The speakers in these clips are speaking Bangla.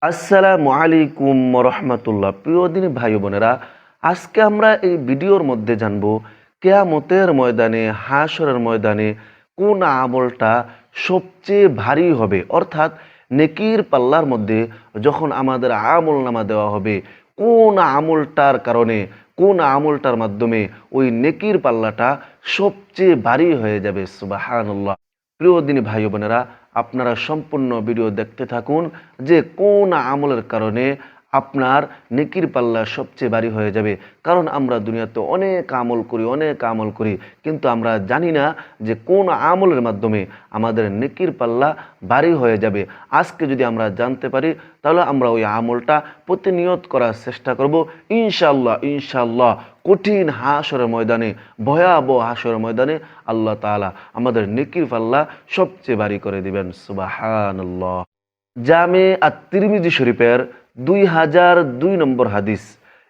আসসালামু আলাইকুম রহমতুল্লাহ। প্রিয় দিনী ভাই বোনেরা, আজকে আমরা এই ভিডিওর মধ্যে জানব কেয়ামতের ময়দানে, হাশরের ময়দানে কোন আমলটা সবচেয়ে ভারী হবে। অর্থাৎ নেকির পাল্লার মধ্যে যখন আমাদের আমল নামা দেওয়া হবে, কোন আমলটার কারণে, কোন আমলটার মাধ্যমে ওই নেকির পাল্লাটা সবচেয়ে ভারী হয়ে যাবে। সুবহানাল্লাহ। প্রিয় দিনী ভাই বোনেরা, আপনারা সম্পূর্ণ ভিডিও দেখতে থাকুন যে কোন আমলের কারণে আপনার নেকির পাল্লা সবচেয়ে ভারী হয়ে যাবে। কারণ আমরা দুনিয়াতে অনেক আমল করি, কিন্তু আমরা জানি না যে কোন আমলের মাধ্যমে আমাদের নেকির পাল্লা ভারী হয়ে যাবে। আজকে যদি আমরা জানতে পারি, তাহলে আমরা ওই আমলটা প্রতিনিয়ত করার চেষ্টা করব। ইনশাআল্লাহ ইনশাআল্লাহ কঠিন হাশরের ময়দানে, ভয়াবহ হাশরের ময়দানে আল্লাহ তাআলা আমাদের নেকির পাল্লা সবচেয়ে ভারী করে দিবেন। সুবহানাল্লাহ। জামে আত-তিরমিজি শরীফের 2002 নম্বর হাদিস।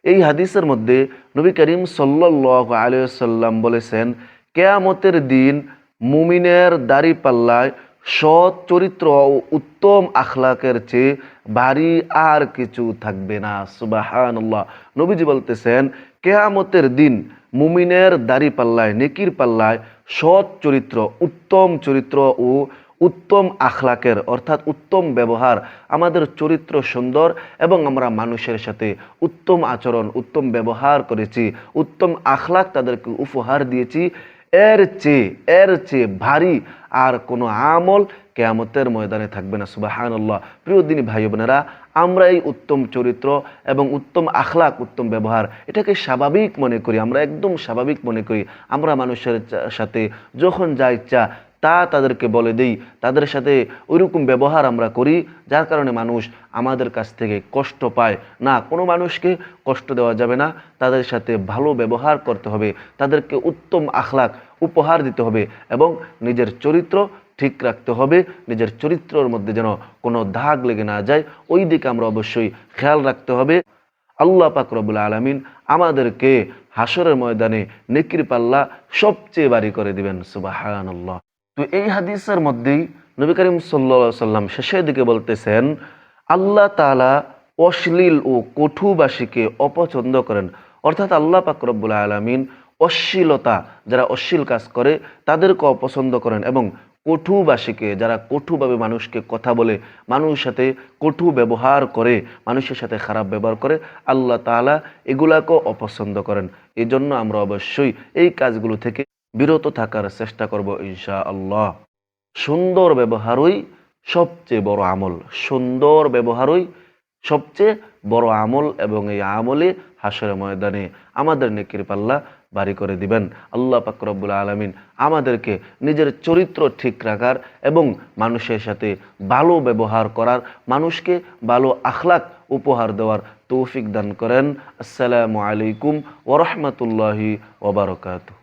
এই হাদিসের মধ্যে নবী করিম সাল্লাল্লাহু আলাইহি ওয়াসাল্লাম বলেছেন, কিয়ামতের দিন মুমিনের দাড়িপাল্লায় সৎ চরিত্র ও উত্তম আখলাকের চেয়ে ভারী আর কিছু থাকবে না। সুবহানাল্লাহ। নবীজি বলতেছেন, কিয়ামতের দিন মুমিনের দাড়িপাল্লায়, নেকির পাল্লায় সৎ চরিত্র, উত্তম চরিত্র ও উত্তম আখলাকের অর্থাৎ উত্তম ব্যবহার, আমাদের চরিত্র সুন্দর এবং আমরা মানুষের সাথে উত্তম আচরণ, উত্তম ব্যবহার করেছি, উত্তম আখলাক তাদেরকে উপহার দিয়েছি, এর চেয়ে ভারী আর কোনো আমল কিয়ামতের ময়দানে থাকবে না। সুবহানাল্লাহ। প্রিয় দিনী ভাই বোনেরা, আমরা এই উত্তম চরিত্র এবং উত্তম আখলাক, উত্তম ব্যবহার এটাকে স্বাভাবিক মনে করি, আমরা একদম স্বাভাবিক মনে করি। আমরা মানুষের সাথে যখন যা ইচ্ছা তা তাদেরকে বলে দিই, তাদের সাথে ওইরকম ব্যবহার আমরা করি, যার কারণে মানুষ আমাদের কাছ থেকে কষ্ট পায়। না, কোনো মানুষকে কষ্ট দেওয়া যাবে না, তাদের সাথে ভালো ব্যবহার করতে হবে, তাদেরকে উত্তম আখলাক উপহার দিতে হবে এবং নিজের চরিত্র ঠিক রাখতে হবে। নিজের চরিত্রের মধ্যে যেন কোনো দাগ লেগে না যায়, ওই দিকে আমরা অবশ্যই খেয়াল রাখতে হবে। আল্লাহ পাক রব্বুল আলামিন আমাদেরকে হাসরের ময়দানে নেকির পাল্লা সবচেয়ে ভারী করে দিবেন। সুবহানাল্লাহ। তো এই হাদিসের মধ্যেই নবী করিম সাল্লাল্লাহু আলাইহি সাল্লাম শেষের দিকে বলতেছেন, আল্লাহ তাআলা অশ্লীল ও কটুভাষীকে অপছন্দ করেন। অর্থাৎ আল্লাহ পাক রব্বুল আলামিন অশ্লীলতা, যারা অশ্লীল কাজ করে তাদেরকে অপছন্দ করেন, এবং কটুভাষীকে, যারা কটুভাবে মানুষকে কথা বলে, মানুষের সাথে কটু ব্যবহার করে, মানুষের সাথে খারাপ ব্যবহার করে, আল্লাহ তাআলা এগুলাকেও অপছন্দ করেন। এই জন্য আমরা অবশ্যই এই কাজগুলো থেকে বিরত থাকার চেষ্টা করব ইনশাআল্লাহ। সুন্দর ব্যবহারই সবচেয়ে বড় আমল, সুন্দর ব্যবহারই সবচেয়ে বড় আমল, এবং এই আমলে হাসরের ময়দানে আমাদের নেকির পাল্লা ভারী করে দিবেন। আল্লাহ পাক রব্বুল আলামিন আমাদেরকে নিজের চরিত্র ঠিক রাখার এবং মানুষের সাথে ভালো ব্যবহার করার, মানুষকে ভালো আখলাক উপহার দেওয়ার তৌফিক দান করেন। আসসালামু আলাইকুম ওয়া রাহমাতুল্লাহি ওয়া বারাকাতুহু।